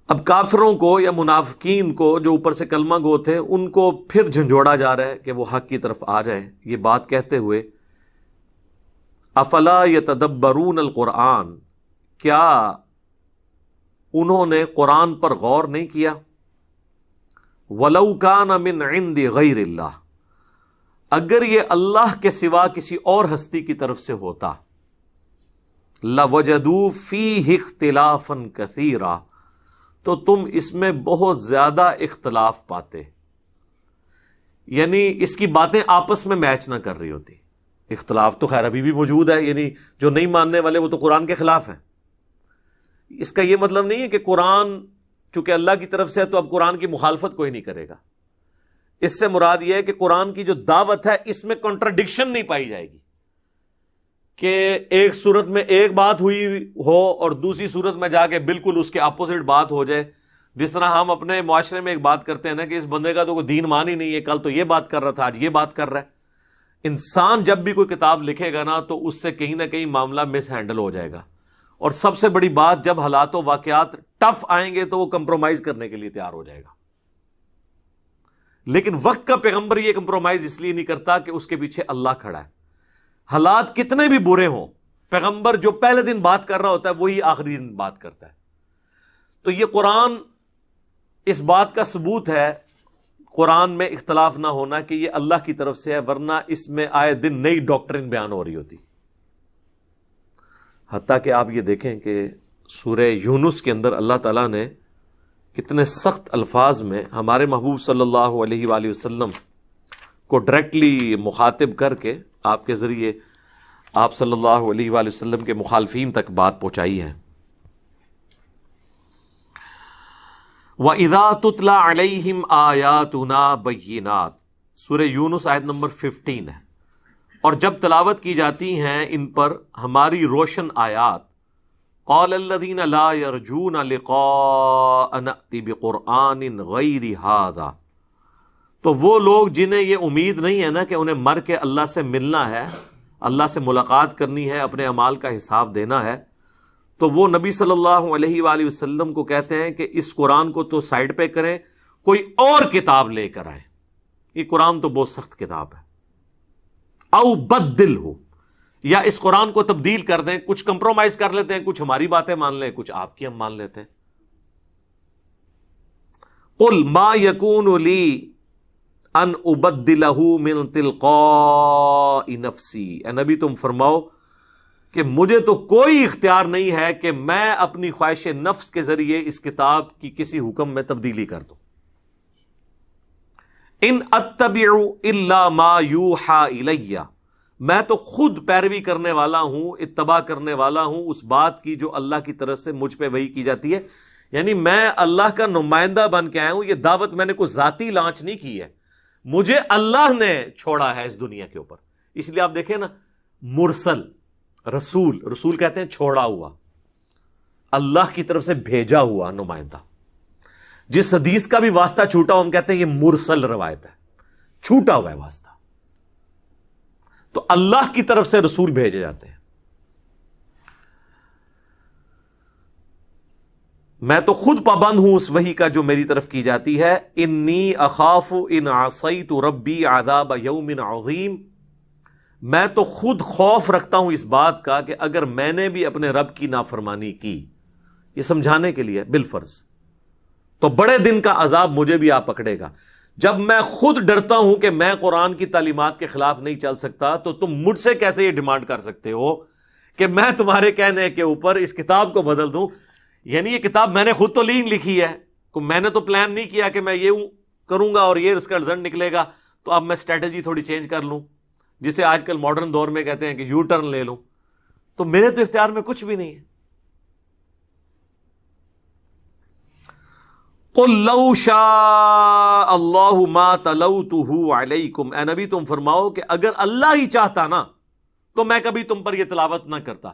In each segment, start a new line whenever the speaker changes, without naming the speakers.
اب کافروں کو یا منافقین کو جو اوپر سے کلمہ گو تھے ان کو پھر جھنجھوڑا جا رہا ہے کہ وہ حق کی طرف آ جائیں، یہ بات کہتے ہوئے افلا یتدبرون القرآن، کیا انہوں نے قرآن پر غور نہیں کیا؟ ولو کان من عند غیر اللہ، اگر یہ اللہ کے سوا کسی اور ہستی کی طرف سے ہوتا، لوجدوا فیہ اختلافا کثیرا، تو تم اس میں بہت زیادہ اختلاف پاتے، یعنی اس کی باتیں آپس میں میچ نہ کر رہی ہوتی۔ اختلاف تو خیر ابھی بھی موجود ہے، یعنی جو نہیں ماننے والے وہ تو قرآن کے خلاف ہیں۔ اس کا یہ مطلب نہیں ہے کہ قرآن چونکہ اللہ کی طرف سے ہے تو اب قرآن کی مخالفت کوئی نہیں کرے گا۔ اس سے مراد یہ ہے کہ قرآن کی جو دعوت ہے اس میں کنٹراڈکشن نہیں پائی جائے گی کہ ایک صورت میں ایک بات ہوئی ہو اور دوسری صورت میں جا کے بالکل اس کے اپوزٹ بات ہو جائے۔ جس طرح ہم اپنے معاشرے میں ایک بات کرتے ہیں نا کہ اس بندے کا تو کوئی دین مان ہی نہیں ہے، کل تو یہ بات کر رہا تھا آج یہ بات کر رہا ہے۔ انسان جب بھی کوئی کتاب لکھے گا نا تو اس سے کہیں نہ کہیں معاملہ مس ہینڈل ہو جائے گا، اور سب سے بڑی بات جب حالات و واقعات ٹف آئیں گے تو وہ کمپرومائز کرنے کے لیے تیار ہو جائے گا۔ لیکن وقت کا پیغمبر یہ کمپرومائز اس لیے نہیں کرتا کہ اس کے پیچھے اللہ کھڑا ہے۔ حالات کتنے بھی برے ہوں، پیغمبر جو پہلے دن بات کر رہا ہوتا ہے وہی آخری دن بات کرتا ہے۔ تو یہ قرآن اس بات کا ثبوت ہے، قرآن میں اختلاف نہ ہونا، کہ یہ اللہ کی طرف سے ہے، ورنہ اس میں آئے دن نئی ڈاکٹرن بیان ہو رہی ہوتی۔ حتیٰ کہ آپ یہ دیکھیں کہ سورہ یونس کے اندر اللہ تعالیٰ نے کتنے سخت الفاظ میں ہمارے محبوب صلی اللہ علیہ وآلہ وسلم کو ڈائریکٹلی مخاطب کر کے آپ کے ذریعے آپ صلی اللہ علیہ وآلہ وسلم کے مخالفین تک بات پہنچائی ہے۔ وَإِذَا تُتْلَى عَلَيْهِمْ آيَاتُنَا بَيِّنَاتٍ، سورہ یونس آیت نمبر 15 ہے۔ اور جب تلاوت کی جاتی ہیں ان پر ہماری روشن آیات، قَالَ الَّذِينَ لَا يَرْجُونَ لِقَاءَ نَأْتِ بِقُرْآنٍ غَيْرِ هَذَا، تو وہ لوگ جنہیں یہ امید نہیں ہے نا کہ انہیں مر کے اللہ سے ملنا ہے، اللہ سے ملاقات کرنی ہے، اپنے اعمال کا حساب دینا ہے، تو وہ نبی صلی اللہ علیہ وآلہ وسلم کو کہتے ہیں کہ اس قرآن کو تو سائڈ پہ کریں، کوئی اور کتاب لے کر آئیں، یہ قرآن تو بہت سخت کتاب ہے۔ او بدل ہو، یا اس قرآن کو تبدیل کر دیں، کچھ کمپرومائز کر لیتے ہیں، کچھ ہماری باتیں مان لیں، کچھ آپ کی ہم مان لیتے ہیں۔ قل ما یکون لی ان ابدلہ من تلقاء نفسی، اے نبی تم فرماؤ کہ مجھے تو کوئی اختیار نہیں ہے کہ میں اپنی خواہش نفس کے ذریعے اس کتاب کی کسی حکم میں تبدیلی کر دوں۔ ان اتبع الا ما یوحى الی، میں تو خود پیروی کرنے والا ہوں، اتباع کرنے والا ہوں اس بات کی جو اللہ کی طرف سے مجھ پہ وحی کی جاتی ہے، یعنی میں اللہ کا نمائندہ بن کے آیا ہوں، یہ دعوت میں نے کوئی ذاتی لانچ نہیں کی ہے، مجھے اللہ نے چھوڑا ہے اس دنیا کے اوپر۔ اس لیے آپ دیکھیں نا، مرسل رسول کہتے ہیں چھوڑا ہوا، اللہ کی طرف سے بھیجا ہوا نمائندہ۔ جس حدیث کا بھی واسطہ چھوٹا ہو ہم کہتے ہیں یہ مرسل روایت ہے، چھوٹا ہوا ہے واسطہ۔ تو اللہ کی طرف سے رسول بھیجے جاتے ہیں۔ میں تو خود پابند ہوں اس وحی کا جو میری طرف کی جاتی ہے۔ انی اخاف ان عصیت ربی عذاب یوم عظیم، میں تو خود خوف رکھتا ہوں اس بات کا کہ اگر میں نے بھی اپنے رب کی نافرمانی کی، یہ سمجھانے کے لیے بالفرض، تو بڑے دن کا عذاب مجھے بھی آ پکڑے گا۔ جب میں خود ڈرتا ہوں کہ میں قرآن کی تعلیمات کے خلاف نہیں چل سکتا، تو تم مجھ سے کیسے یہ ڈیمانڈ کر سکتے ہو کہ میں تمہارے کہنے کے اوپر اس کتاب کو بدل دوں؟ یعنی یہ کتاب میں نے خود تو لکھی ہے، میں نے تو پلان نہیں کیا کہ میں یہ کروں گا اور یہ اس کا رزلٹ نکلے گا، تو اب میں اسٹریٹجی تھوڑی چینج کر لوں، جسے آج کل ماڈرن دور میں کہتے ہیں کہ یو ٹرن لے لوں۔ تو میرے تو اختیار میں کچھ بھی نہیں ہے۔ قل لو شاء اللہ ما تلوتہ علیکم، اے نبی تم فرماؤ کہ اگر اللہ ہی چاہتا نا تو میں کبھی تم پر یہ تلاوت نہ کرتا۔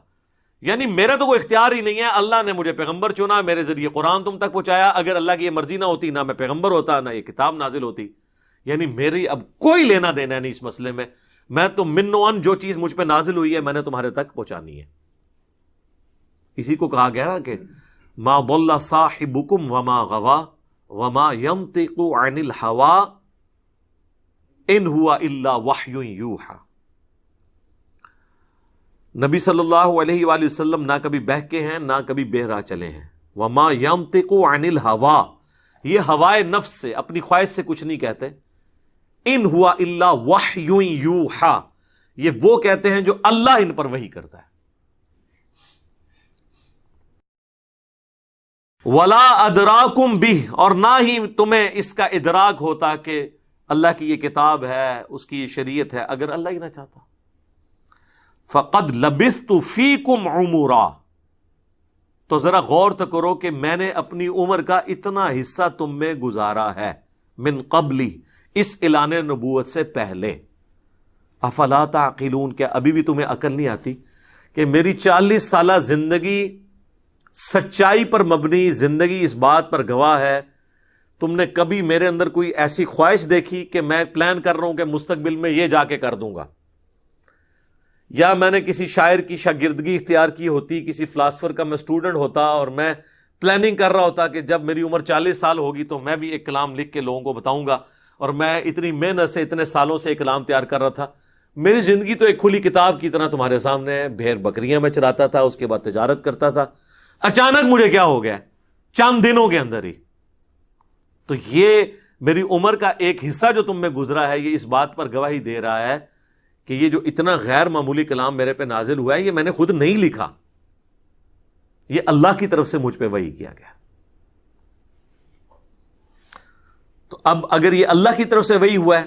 یعنی میرا تو کوئی اختیار ہی نہیں ہے، اللہ نے مجھے پیغمبر چنا، میرے ذریعے قرآن تم تک پہنچایا، اگر اللہ کی یہ مرضی نہ ہوتی نہ میں پیغمبر ہوتا، نہ یہ کتاب نازل ہوتی۔ یعنی میری اب کوئی لینا دینا نہیں اس مسئلے میں، میں تو من و ان جو چیز مجھ پہ نازل ہوئی ہے میں نے تمہارے تک پہنچانی ہے۔ اسی کو کہا گیا نا کہ ما ضل صاحبکم وما غوا وما ينطق عن الهوى ان هو الا وحی یوحی. نبی صلی اللہ علیہ وآلہ وسلم نہ کبھی بہکے ہیں نہ کبھی بے راہ چلے ہیں. وما ينطق عن الهوى، یہ ہوائے نفس سے، اپنی خواہش سے کچھ نہیں کہتے. ان ہوا الا وحی یوحی، یہ وہ کہتے ہیں جو اللہ ان پر وحی کرتا ہے. ولا ادراکم بہ، اور نہ ہی تمہیں اس کا ادراک ہوتا کہ اللہ کی یہ کتاب ہے، اس کی یہ شریعت ہے، اگر اللہ ہی نہ چاہتا. فقد لبثت فیکم عمرا، تو ذرا غور تو کرو کہ میں نے اپنی عمر کا اتنا حصہ تم میں گزارا ہے. من قبلی، اس اعلان نبوت سے پہلے. افلا تعقلون، کیا ابھی بھی تمہیں عقل نہیں آتی کہ میری 40 سالہ زندگی سچائی پر مبنی زندگی اس بات پر گواہ ہے، تم نے کبھی میرے اندر کوئی ایسی خواہش دیکھی کہ میں پلان کر رہا ہوں کہ مستقبل میں یہ جا کے کر دوں گا، یا میں نے کسی شاعر کی شاگردگی اختیار کی ہوتی، کسی فلاسفر کا میں اسٹوڈنٹ ہوتا اور میں پلاننگ کر رہا ہوتا کہ جب میری عمر 40 سال ہوگی تو میں بھی ایک کلام لکھ کے لوگوں کو بتاؤں گا، اور میں اتنی محنت سے اتنے سالوں سے ایک کلام تیار کر رہا تھا. میری زندگی تو ایک کھلی کتاب کی طرح تمہارے سامنے ہے. بھیڑ بکریاں میں چراتا تھا، اس کے بعد تجارت کرتا تھا. اچانک مجھے کیا ہو گیا چند دنوں کے اندر ہی. تو یہ میری عمر کا ایک حصہ جو تم میں گزرا ہے، یہ اس بات پر گواہی دے رہا ہے کہ یہ جو اتنا غیر معمولی کلام میرے پہ نازل ہوا ہے، یہ میں نے خود نہیں لکھا، یہ اللہ کی طرف سے مجھ پہ وحی کیا گیا. تو اب اگر یہ اللہ کی طرف سے وحی ہوا ہے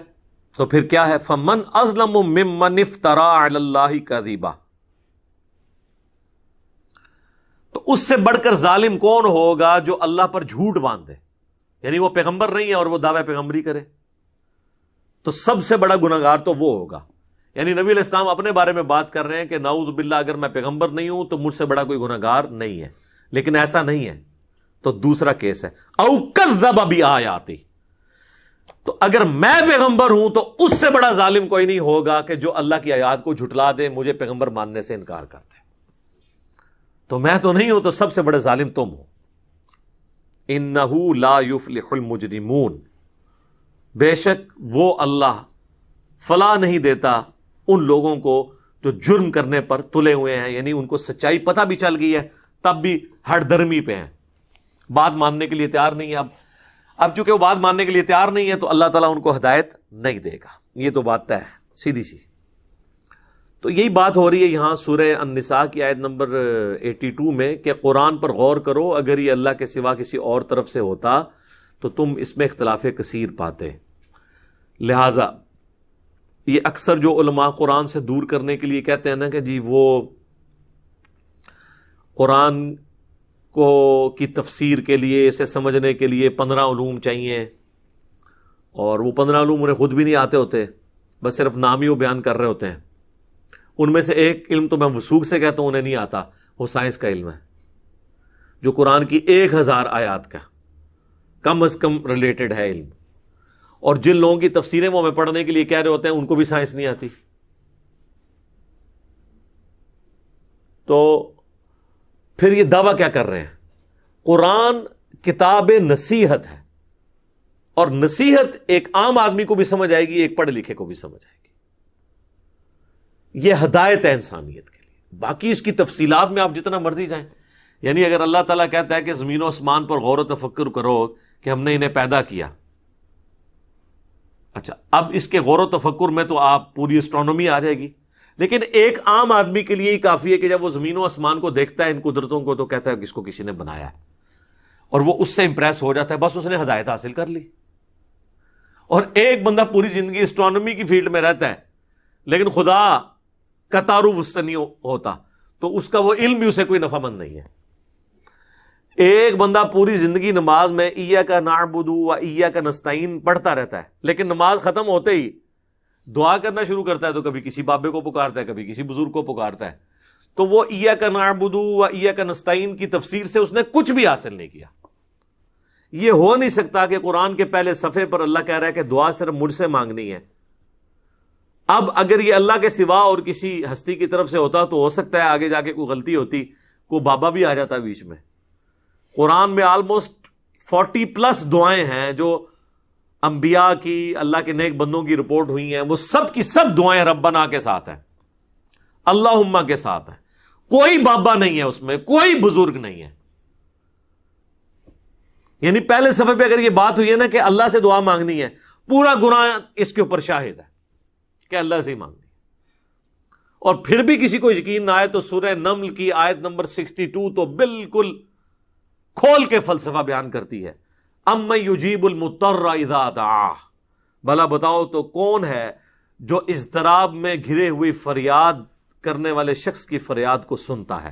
تو پھر کیا ہے؟ فمن اظلم ممن افترا علی اللہ کذبا، تو اس سے بڑھ کر ظالم کون ہوگا جو اللہ پر جھوٹ باندھے، یعنی وہ پیغمبر نہیں ہے اور وہ دعوی پیغمبری کرے. تو سب سے بڑا گناہگار تو وہ ہوگا. یعنی نبی علیہ السلام اپنے بارے میں بات کر رہے ہیں کہ نعوذ باللہ اگر میں پیغمبر نہیں ہوں تو مجھ سے بڑا کوئی گناہگار نہیں ہے، لیکن ایسا نہیں ہے. تو دوسرا کیس ہے او کذب بآیاتی، تو اگر میں پیغمبر ہوں تو اس سے بڑا ظالم کوئی نہیں ہوگا کہ جو اللہ کی آیات کو جھٹلا دے، مجھے پیغمبر ماننے سے انکار کرتے. تو میں تو نہیں ہوں، تو سب سے بڑے ظالم تم ہو. انہ لا یفلح المجرمون، بے شک وہ اللہ فلاح نہیں دیتا ان لوگوں کو جو جرم کرنے پر تلے ہوئے ہیں، یعنی ان کو سچائی پتہ بھی چل گئی ہے تب بھی ہٹ درمی پہ ہیں، بات ماننے کے لیے تیار نہیں ہے. اب چونکہ وہ بات ماننے کے لیے تیار نہیں ہے تو اللہ تعالیٰ ان کو ہدایت نہیں دے گا. یہ تو بات طے ہے سیدھی سی. تو یہی بات ہو رہی ہے یہاں سورہ النساء کی آیت نمبر 82 میں کہ قرآن پر غور کرو، اگر یہ اللہ کے سوا کسی اور طرف سے ہوتا تو تم اس میں اختلاف کثیر پاتے. لہذا یہ اکثر جو علماء قرآن سے دور کرنے کے لیے کہتے ہیں نا کہ جی وہ قرآن کو کی تفسیر کے لیے، اسے سمجھنے کے لیے 15 علوم چاہیے، اور وہ 15 علوم انہیں خود بھی نہیں آتے ہوتے، بس صرف نام ہی وہ بیان کر رہے ہوتے ہیں. ان میں سے ایک علم تو میں وثوق سے کہتا ہوں انہیں نہیں آتا، وہ سائنس کا علم ہے جو قرآن کی 1000 آیات کا کم از کم ریلیٹڈ ہے علم. اور جن لوگوں کی تفسیریں وہ ہمیں پڑھنے کے لیے کہہ رہے ہوتے ہیں ان کو بھی سائنس نہیں آتی. تو پھر یہ دعویٰ کیا کر رہے ہیں؟ قرآن کتاب نصیحت ہے، اور نصیحت ایک عام آدمی کو بھی سمجھ آئے گی، ایک پڑھے لکھے کو بھی سمجھ آئے گی. یہ ہدایت ہے انسانیت کے لیے. باقی اس کی تفصیلات میں آپ جتنا مرضی جائیں، یعنی اگر اللہ تعالیٰ کہتا ہے کہ زمین و آسمان پر غور و تفکر کرو کہ ہم نے انہیں پیدا کیا، اچھا اب اس کے غور و تفکر میں تو آپ پوری اسٹرونومی آ جائے گی، لیکن ایک عام آدمی کے لیے ہی کافی ہے کہ جب وہ زمین و آسمان کو دیکھتا ہے، ان قدرتوں کو، تو کہتا ہے کہ اس کو کسی نے بنایا ہے، اور وہ اس سے امپریس ہو جاتا ہے، بس اس نے ہدایت حاصل کر لی. اور ایک بندہ پوری زندگی اسٹرونومی کی فیلڈ میں رہتا ہے لیکن خدا کا تعارف اس سے نہیں ہوتا، تو اس کا وہ علم بھی اسے کوئی نفع مند نہیں ہے. ایک بندہ پوری زندگی نماز میں ایاک نعبد و ایاک نستعین پڑھتا رہتا ہے، لیکن نماز ختم ہوتے ہی دعا کرنا شروع کرتا ہے تو کبھی کسی بابے کو پکارتا ہے، کبھی کسی بزرگ کو پکارتا ہے. تو وہ ایاک نعبد و ایاک نستعین کی تفسیر سے اس نے کچھ بھی حاصل نہیں کیا. یہ ہو نہیں سکتا کہ قرآن کے پہلے صفحے پر اللہ کہہ رہا ہے کہ دعا صرف مجھ سے مانگنی ہے. اب اگر یہ اللہ کے سوا اور کسی ہستی کی طرف سے ہوتا تو ہو سکتا ہے آگے جا کے کوئی غلطی ہوتی، کوئی بابا بھی آ جاتا بیچ میں. قرآن میں آلموسٹ 40+ دعائیں ہیں جو انبیاء کی، اللہ کے نیک بندوں کی رپورٹ ہوئی ہیں، وہ سب کی سب دعائیں ربنا کے ساتھ ہیں، اللہم کے ساتھ ہیں. کوئی بابا نہیں ہے اس میں، کوئی بزرگ نہیں ہے. یعنی پہلے صفحے پہ اگر یہ بات ہوئی ہے نا کہ اللہ سے دعا مانگنی ہے، پورا گناہ اس کے اوپر شاہد ہے کہ اللہ سے ہی مانگنی ہے. اور پھر بھی کسی کو یقین نہ آئے تو سورہ نمل کی آیت نمبر 62 تو بالکل کھول کے فلسفہ بیان کرتی ہے. امن یجیب المضطر اذا دعاہ، بھلا بتاؤ تو کون ہے جو اضطراب میں گھرے ہوئی فریاد کرنے والے شخص کی فریاد کو سنتا ہے.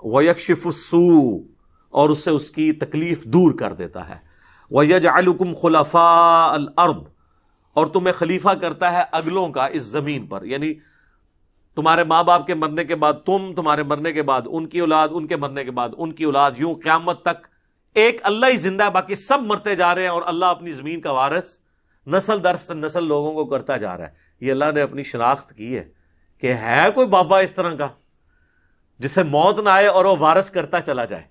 وَيَكْشِفُ السُّوءَ، اور اس سے اس کی تکلیف دور کر دیتا ہے. وَيَجْعَلُكُمْ خُلَفَاءَ الْأَرْضِ، اور تمہیں خلیفہ کرتا ہے اگلوں کا اس زمین پر. یعنی تمہارے ماں باپ کے مرنے کے بعد تم، تمہارے مرنے کے بعد ان کی اولاد، ان کے مرنے کے بعد ان کی اولاد، یوں قیامت تک ایک اللہ ہی زندہ ہے، باقی سب مرتے جا رہے ہیں، اور اللہ اپنی زمین کا وارث نسل در نسل لوگوں کو کرتا جا رہا ہے. یہ اللہ نے اپنی شناخت کی ہے کہ ہے کوئی بابا اس طرح کا جسے موت نہ آئے اور وہ وارث کرتا چلا جائے.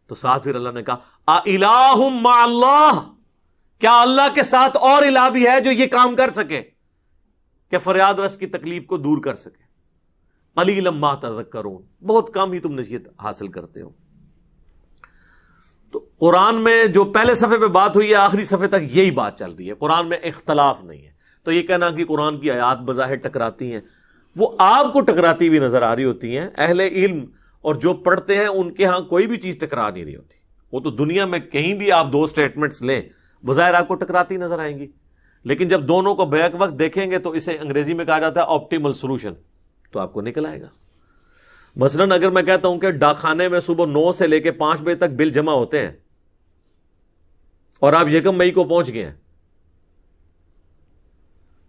تو ساتھ پھر اللہ نے کہا اِلَٰهٌ مَّعَ اللَّهِ، کیا اللہ کے ساتھ اور الہ بھی ہے جو یہ کام کر سکے کہ فریاد رس کی تکلیف کو دور کر سکے. قلیلا ما تذکرون، بہت کم ہی تم نصیحت حاصل کرتے ہو. تو قرآن میں جو پہلے صفحے پہ بات ہوئی ہے آخری صفحے تک یہی بات چل رہی ہے. قرآن میں اختلاف نہیں ہے. تو یہ کہنا کہ قرآن کی آیات بظاہر ٹکراتی ہیں، وہ آپ کو ٹکراتی بھی نظر آ رہی ہوتی ہیں. اہل علم اور جو پڑھتے ہیں ان کے ہاں کوئی بھی چیز ٹکرا نہیں رہی ہوتی. وہ تو دنیا میں کہیں بھی آپ دو سٹیٹمنٹس لیں بظاہر آپ کو ٹکراتی نظر آئیں گی، لیکن جب دونوں کو بیک وقت دیکھیں گے تو اسے انگریزی میں کہا جاتا ہے آپٹیمل سولوشن، تو آپ کو نکل آئے گا. مثلاً اگر میں کہتا ہوں کہ ڈاک خانے میں صبح 9 سے لے کے 5 بجے تک بل جمع ہوتے ہیں اور آپ 1 مئی کو پہنچ گئے ہیں،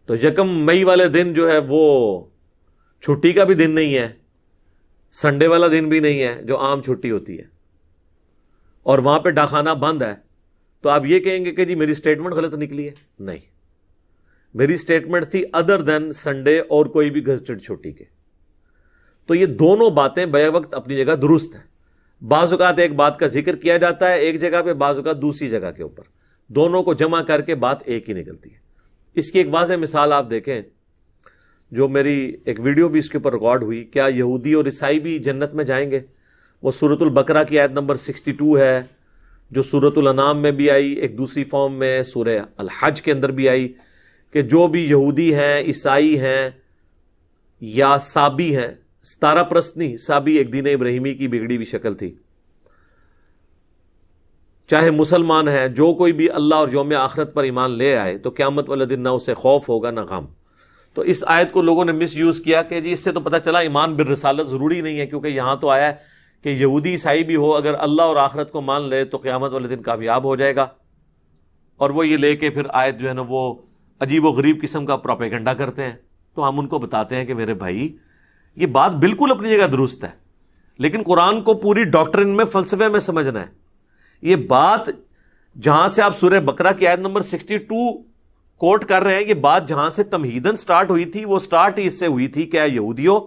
تو 1 مئی والے دن جو ہے وہ چھٹی کا بھی دن نہیں ہے، سنڈے والا دن بھی نہیں ہے جو عام چھٹی ہوتی ہے، اور وہاں پہ ڈاکخانہ بند ہے، تو آپ یہ کہیں گے کہ جی میری سٹیٹمنٹ غلط نکلی ہے؟ نہیں، میری سٹیٹمنٹ تھی ادر دین سنڈے اور کوئی بھی گزٹڈ چھٹی کے. تو یہ دونوں باتیں بیک وقت اپنی جگہ درست ہیں. بعض اوقات ایک بات کا ذکر کیا جاتا ہے ایک جگہ پہ، بعض اوقات دوسری جگہ کے اوپر، دونوں کو جمع کر کے بات ایک ہی نکلتی ہے. اس کی ایک واضح مثال آپ دیکھیں، جو میری ایک ویڈیو بھی اس کے اوپر ریکارڈ ہوئی، کیا یہودی اور عیسائی بھی جنت میں جائیں گے؟ وہ سورۃ البقرہ کی آیت نمبر 62 ہے، جو سورۃ الانعام میں بھی آئی، ایک دوسری فارم میں سورہ الحج کے اندر بھی آئی، کہ جو بھی یہودی ہیں، عیسائی ہیں یا سابی ہیں، ستارہ پرست نہیں، سابی ایک دین ابراہیمی کی بگڑی ہوئی شکل تھی، چاہے مسلمان ہے، جو کوئی بھی اللہ اور یوم آخرت پر ایمان لے آئے تو قیامت والے دن نہ اسے خوف ہوگا نہ غم. تو اس آیت کو لوگوں نے مس یوز کیا کہ جی اس سے تو پتہ چلا ایمان بالرسالت ضروری نہیں ہے، کیونکہ یہاں تو آیا ہے کہ یہودی عیسائی بھی ہو اگر اللہ اور آخرت کو مان لے تو قیامت والے دن کامیاب ہو جائے گا. اور وہ یہ لے کے پھر آیت جو ہے نا وہ عجیب و غریب قسم کا پروپیگنڈا کرتے ہیں. تو ہم ان کو بتاتے ہیں کہ میرے بھائی یہ بات بالکل اپنی جگہ درست ہے، لیکن قرآن کو پوری ڈاکٹرن میں، فلسفے میں سمجھنا ہے. یہ بات جہاں سے آپ سورہ بقرہ کی آیت نمبر 62 کوٹ کر رہے ہیں، یہ بات جہاں سے تمہیدن سٹارٹ ہوئی تھی، وہ سٹارٹ ہی اس سے ہوئی تھی کہ اے یہودیو،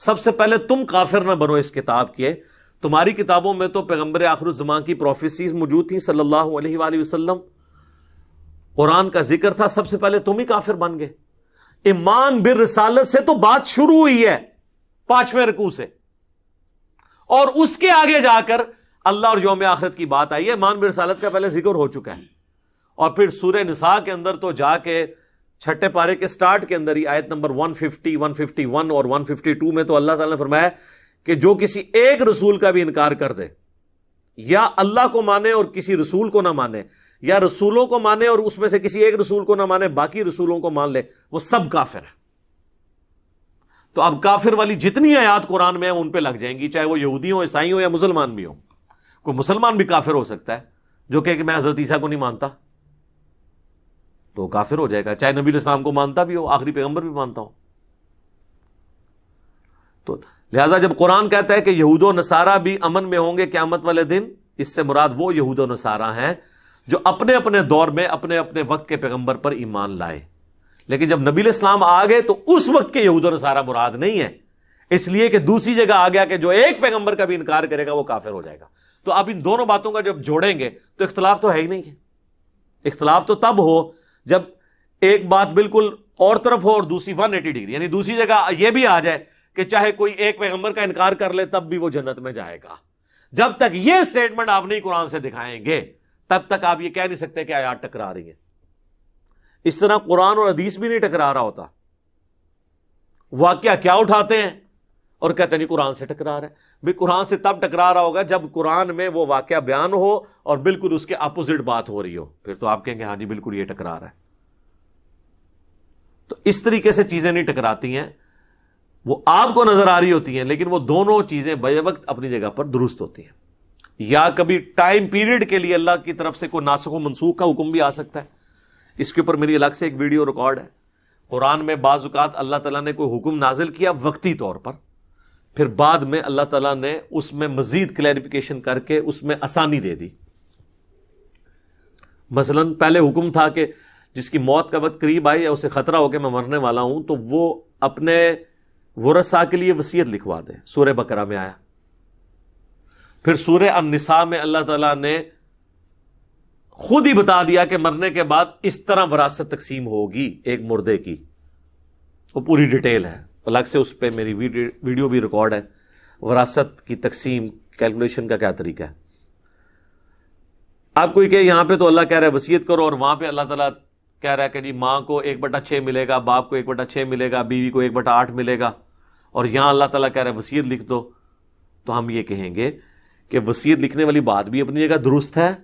سب سے پہلے تم کافر نہ بنو اس کتاب کے. تمہاری کتابوں میں تو پیغمبر آخر الزمان کی پروفیسیز موجود تھیں صلی اللہ علیہ وآلہ وسلم، قرآن کا ذکر تھا، سب سے پہلے تم ہی کافر بن گئے. ایمان بالرسالت سے تو بات شروع ہوئی ہے 5ویں رکوع سے، اور اس کے آگے جا کر اللہ اور یوم آخرت کی بات آئی ہے. ایمان بالرسالت کا پہلے ذکر ہو چکا ہے، اور پھر سورہ نساء کے اندر تو جا کے 6 پارے کے سٹارٹ کے اندر ہی آیت نمبر 150، 151 اور 152 میں تو اللہ تعالیٰ نے فرمایا کہ جو کسی ایک رسول کا بھی انکار کر دے، یا اللہ کو مانے اور کسی رسول کو نہ مانے، یا رسولوں کو مانے اور اس میں سے کسی ایک رسول کو نہ مانے باقی رسولوں کو مان لے، وہ سب کافر ہے. تو اب کافر والی جتنی آیات قرآن میں ہیں ان پہ لگ جائیں گی، چاہے وہ یہودی ہوں، عیسائی ہوں یا مسلمان بھی ہوں. کوئی مسلمان بھی کافر ہو سکتا ہے جو کہ میں حضرت عیسیٰ کو نہیں مانتا، تو کافر ہو جائے گا، چاہے نبی علیہ السلام کو مانتا بھی ہو، آخری پیغمبر بھی مانتا ہو. تو لہذا جب قرآن کہتا ہے کہ یہود و نصارہ بھی امن میں ہوں گے قیامت والے دن، اس سے مراد وہ یہود و نصارہ ہیں جو اپنے اپنے دور میں اپنے اپنے وقت کے پیغمبر پر ایمان لائے. لیکن جب نبی علیہ السلام آ گئے تو اس وقت کے یہود و نصارہ مراد نہیں ہے، اس لیے کہ دوسری جگہ آ گیا کہ جو ایک پیغمبر کا بھی انکار کرے گا وہ کافر ہو جائے گا. تو آپ ان دونوں باتوں کا جب جوڑیں گے تو اختلاف تو ہے ہی نہیں ہے. اختلاف تو تب ہو جب ایک بات بالکل اور طرف ہو اور دوسری 180 ڈگری، یعنی دوسری جگہ یہ بھی آ جائے کہ چاہے کوئی ایک پیغمبر کا انکار کر لے تب بھی وہ جنت میں جائے گا. جب تک یہ سٹیٹمنٹ آپ نہیں قرآن سے دکھائیں گے تب تک آپ یہ کہہ نہیں سکتے کہ آیات ٹکرا رہی ہیں. اس طرح قرآن اور حدیث بھی نہیں ٹکرا رہا ہوتا. واقعہ کیا اٹھاتے ہیں اور کہتے نہیں قرآن سے ٹکرا رہا ہے. بھی قرآن سے تب ٹکرا رہا ہوگا جب قرآن میں وہ واقعہ بیان ہو اور بالکل اس کے اپوزٹ بات ہو رہی ہو، پھر تو آپ کہیں گے ہاں جی بالکل یہ ٹکرا رہا ہے. تو اس طریقے سے چیزیں نہیں ٹکراتی ہیں، وہ آپ کو نظر آ رہی ہوتی ہیں لیکن وہ دونوں چیزیں بے وقت اپنی جگہ پر درست ہوتی ہیں. یا کبھی ٹائم پیریڈ کے لیے اللہ کی طرف سے کوئی ناسخ و منسوخ کا حکم بھی آ سکتا ہے. اس کے اوپر میری الگ سے ایک ویڈیو ریکارڈ ہے. قرآن میں بعض اوقات اللہ تعالیٰ نے کوئی حکم نازل کیا وقتی طور پر، پھر بعد میں اللہ تعالیٰ نے اس میں مزید کلیریفیکیشن کر کے اس میں آسانی دے دی. مثلا پہلے حکم تھا کہ جس کی موت کا وقت قریب آئی یا اسے خطرہ ہو کہ میں مرنے والا ہوں تو وہ اپنے ورثاء کے لیے وصیت لکھوا دے، سورہ بقرہ میں آیا. پھر سورہ النساء میں اللہ تعالیٰ نے خود ہی بتا دیا کہ مرنے کے بعد اس طرح وراثت تقسیم ہوگی ایک مردے کی، وہ پوری ڈیٹیل ہے. الگ سے اس پہ میری ویڈیو بھی ریکارڈ ہے، وراثت کی تقسیم کیلکولیشن کا کیا طریقہ ہے. آپ کوئی کہ یہاں پہ تو اللہ کہہ رہا ہے وصیت کرو اور وہاں پہ اللہ تعالیٰ کہہ رہا ہے کہ جی ماں کو 1/6 ملے گا، باپ کو 1/6 ملے گا، بیوی کو 1/8 ملے گا، اور یہاں اللہ تعالیٰ کہہ رہا ہے وصیت لکھ دو. تو ہم یہ کہیں گے کہ وصیت لکھنے والی بات بھی اپنی جگہ درست ہے.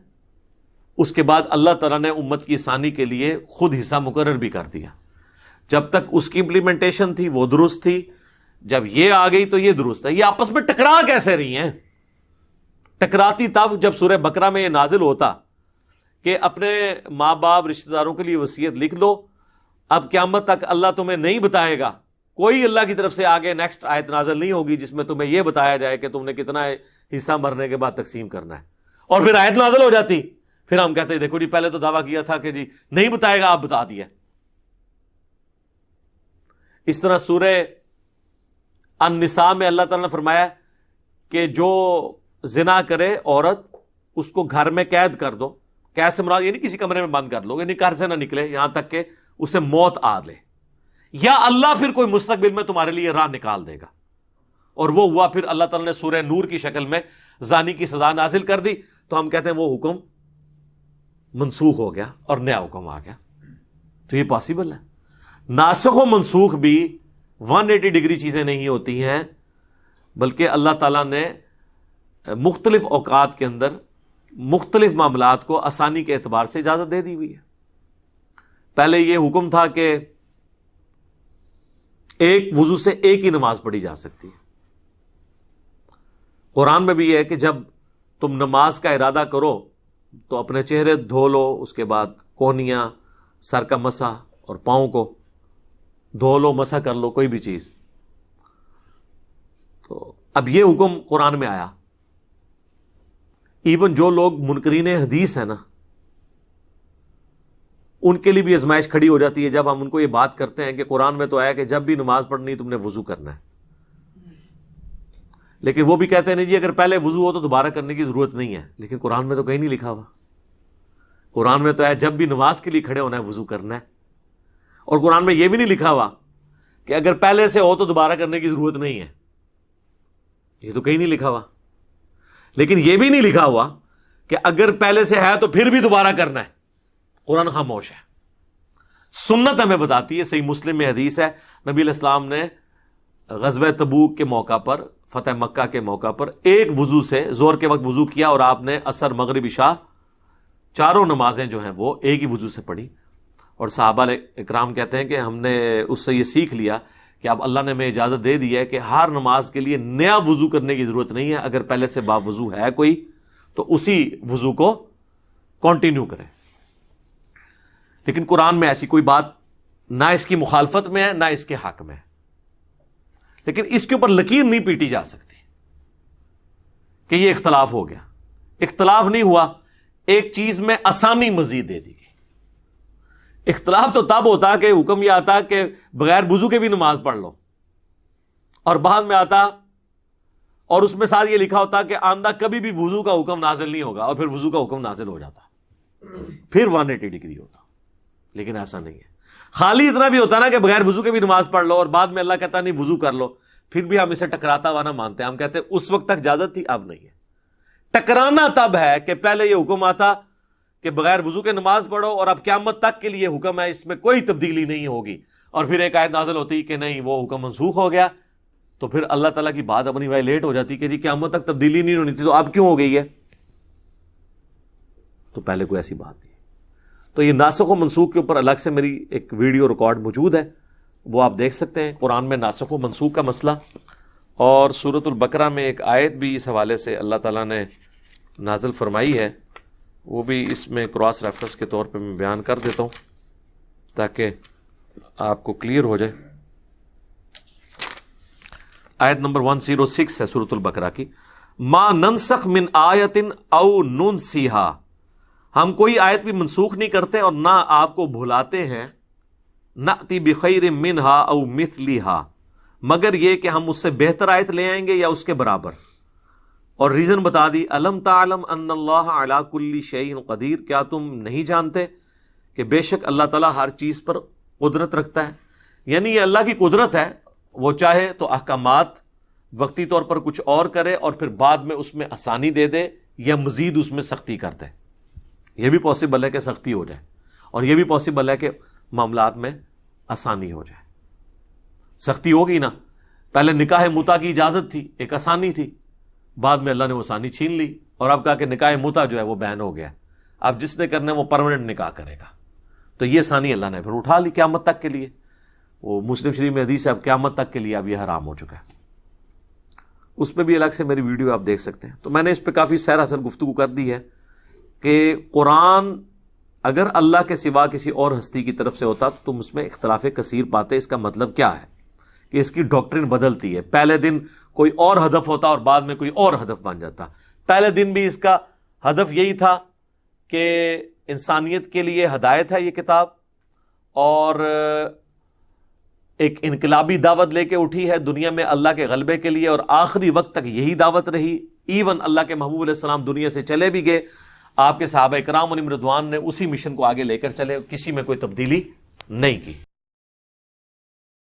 اس کے بعد اللہ تعالیٰ نے امت کی آسانی کے لیے خود حصہ مقرر بھی کر دیا. جب تک اس کی امپلیمنٹیشن تھی وہ درست تھی، جب یہ آ گئی تو یہ درست ہے. یہ آپس میں ٹکرا کیسے رہی ہیں؟ ٹکراتی تب جب سورہ بقرہ میں یہ نازل ہوتا کہ اپنے ماں باپ رشتہ داروں کے لیے وصیت لکھ لو. اب قیامت تک اللہ تمہیں نہیں بتائے گا، کوئی اللہ کی طرف سے آگے نیکسٹ آیت نازل نہیں ہوگی جس میں تمہیں یہ بتایا جائے کہ تم نے کتنا حصہ مرنے کے بعد تقسیم کرنا ہے. اور پھر آیت نازل ہو جاتی، پھر ہم کہتے ہیں دیکھو جی پہلے تو دعویٰ کیا تھا کہ جی نہیں بتائے گا، آپ بتا دیا. اس طرح سورہ النساء میں اللہ تعالیٰ نے فرمایا کہ جو زنا کرے عورت اس کو گھر میں قید کر دو. قید سے مراد یہ نہیں کسی کمرے میں بند کر لو، یعنی گھر سے نہ نکلے یہاں تک کہ اسے موت آ لے، یا اللہ پھر کوئی مستقبل میں تمہارے لیے راہ نکال دے گا. اور وہ ہوا. پھر اللہ تعالیٰ نے سورہ نور کی شکل میں زانی کی سزا نازل کر دی. تو ہم کہتے ہیں وہ حکم منسوخ ہو گیا اور نیا حکم آ گیا. تو یہ پاسبل ہے. ناسخ و منسوخ بھی 180 ڈگری چیزیں نہیں ہوتی ہیں، بلکہ اللہ تعالیٰ نے مختلف اوقات کے اندر مختلف معاملات کو آسانی کے اعتبار سے اجازت دے دی ہوئی ہے. پہلے یہ حکم تھا کہ ایک وضو سے ایک ہی نماز پڑھی جا سکتی ہے. قرآن میں بھی یہ ہے کہ جب تم نماز کا ارادہ کرو تو اپنے چہرے دھو لو، اس کے بعد کونیاں، سر کا مسح اور پاؤں کو دھو لو، مسح کر لو، کوئی بھی چیز. تو اب یہ حکم قرآن میں آیا. ایون جو لوگ منکرین حدیث ہیں نا، ان کے لیے بھی آزمائش کھڑی ہو جاتی ہے جب ہم ان کو یہ بات کرتے ہیں کہ قرآن میں تو آیا کہ جب بھی نماز پڑھنی تم نے وضو کرنا ہے. لیکن وہ بھی کہتے ہیں نہیں جی اگر پہلے وضو ہو تو دوبارہ کرنے کی ضرورت نہیں ہے. لیکن قرآن میں تو کہیں نہیں لکھا ہوا. قرآن میں تو ہے جب بھی نماز کے لیے کھڑے ہونا ہے وضو کرنا ہے. اور قرآن میں یہ بھی نہیں لکھا ہوا کہ اگر پہلے سے ہو تو دوبارہ کرنے کی ضرورت نہیں ہے. یہ تو کہیں نہیں لکھا ہوا. لیکن یہ بھی نہیں لکھا ہوا کہ اگر پہلے سے ہے تو پھر بھی دوبارہ کرنا ہے. قرآن خاموش ہے. سنت ہمیں بتاتی ہے، صحیح مسلم میں حدیث ہے، نبی علیہ السلام نے غزوہ تبوک کے موقع پر، فتح مکہ کے موقع پر ایک وضو سے زور کے وقت وضو کیا اور آپ نے عصر مغرب عشاء چاروں نمازیں جو ہیں وہ ایک ہی وضو سے پڑھی. اور صحابہ اکرام کہتے ہیں کہ ہم نے اس سے یہ سیکھ لیا کہ اب اللہ نے ہمیں اجازت دے دی ہے کہ ہر نماز کے لیے نیا وضو کرنے کی ضرورت نہیں ہے. اگر پہلے سے با وضو ہے کوئی تو اسی وضو کو کنٹینیو کرے. لیکن قرآن میں ایسی کوئی بات نہ اس کی مخالفت میں ہے نہ اس کے حق میں ہے. لیکن اس کے اوپر لکیر نہیں پیٹی جا سکتی کہ یہ اختلاف ہو گیا. اختلاف نہیں ہوا، ایک چیز میں آسانی مزید دے دی گئی. اختلاف تو تب ہوتا کہ حکم یہ آتا کہ بغیر وضو کے بھی نماز پڑھ لو، اور بعد میں آتا اور اس میں ساتھ یہ لکھا ہوتا کہ آئندہ کبھی بھی وضو کا حکم نازل نہیں ہوگا، اور پھر وضو کا حکم نازل ہو جاتا، پھر 180 ڈگری ہوتا. لیکن ایسا نہیں ہے. خالی اتنا بھی ہوتا نا کہ بغیر وضو کے بھی نماز پڑھ لو، اور بعد میں اللہ کہتا نہیں وضو کر لو، پھر بھی ہم اسے ٹکراتا ہوا نہ مانتے ہیں. ہم کہتے ہیں اس وقت تک اجازت تھی، اب نہیں ہے. ٹکرانا تب ہے کہ پہلے یہ حکم آتا کہ بغیر وضو کے نماز پڑھو، اور اب قیامت تک کے لیے حکم ہے، اس میں کوئی تبدیلی نہیں ہوگی. اور پھر ایک آیت نازل ہوتی کہ نہیں وہ حکم منسوخ ہو گیا، تو پھر اللہ تعالیٰ کی بات اپنی وائلیٹ ہو جاتی کہ جی قیامت تک تبدیلی نہیں ہونی تھی تو اب کیوں ہو گئی ہے. تو پہلے کوئی ایسی بات نہیں. تو یہ ناسخ و منسوخ کے اوپر الگ سے میری ایک ویڈیو ریکارڈ موجود ہے، وہ آپ دیکھ سکتے ہیں. قرآن میں ناسخ و منسوخ کا مسئلہ، اور سورۃ البقرہ میں ایک آیت بھی اس حوالے سے اللہ تعالیٰ نے نازل فرمائی ہے، وہ بھی اس میں کراس ریفرنس کے طور پہ میں بیان کر دیتا ہوں تاکہ آپ کو کلیئر ہو جائے. آیت نمبر 106 ہے سورۃ البقرہ کی. ما ننسخ من آیت او ننسیہا، ہم کوئی آیت بھی منسوخ نہیں کرتے اور نہ آپ کو بھلاتے ہیں. نأتی بخیر منہا او مثلہا، مگر یہ کہ ہم اس سے بہتر آیت لے آئیں گے یا اس کے برابر. اور ریزن بتا دی، الم تعلم ان اللہ علی کل شیء قدیر، کیا تم نہیں جانتے کہ بے شک اللہ تعالیٰ ہر چیز پر قدرت رکھتا ہے. یعنی یہ اللہ کی قدرت ہے، وہ چاہے تو احکامات وقتی طور پر کچھ اور کرے اور پھر بعد میں اس میں آسانی دے دے، یا مزید اس میں سختی کر دے. یہ بھی پاسبل ہے کہ سختی ہو جائے، اور یہ بھی پاسبل ہے کہ معاملات میں آسانی ہو جائے. سختی ہوگی نا، پہلے نکاح متا کی اجازت تھی، ایک آسانی تھی، بعد میں اللہ نے وہ آسانی چھین لی اور اب کہا کہ نکاح متا جو ہے وہ بین ہو گیا، اب جس نے کرنا ہے وہ پرماننٹ نکاح کرے گا. تو یہ آسانی اللہ نے پھر اٹھا لی قیامت تک کے لیے. وہ مسلم شریف میں حدیث ہے اب قیامت تک کے لیے اب یہ حرام ہو چکا ہے. اس پہ بھی الگ سے میری ویڈیو آپ دیکھ سکتے ہیں. تو میں نے اس پہ کافی سیر اصل گفتگو کر دی ہے کہ قرآن اگر اللہ کے سوا کسی اور ہستی کی طرف سے ہوتا تو تم اس میں اختلاف کثیر پاتے. اس کا مطلب کیا ہے کہ اس کی ڈاکٹرن بدلتی ہے. پہلے دن کوئی اور ہدف ہوتا اور بعد میں کوئی اور ہدف بن جاتا. پہلے دن بھی اس کا ہدف یہی تھا کہ انسانیت کے لیے ہدایت ہے یہ کتاب، اور ایک انقلابی دعوت لے کے اٹھی ہے دنیا میں اللہ کے غلبے کے لیے، اور آخری وقت تک یہی دعوت رہی. ایون اللہ کے محبوب علیہ السلام دنیا سے چلے بھی گئے، آپ کے صحابہ کرام علیہم رضوان نے اسی مشن کو آگے لے کر چلے، کسی میں کوئی تبدیلی نہیں کی.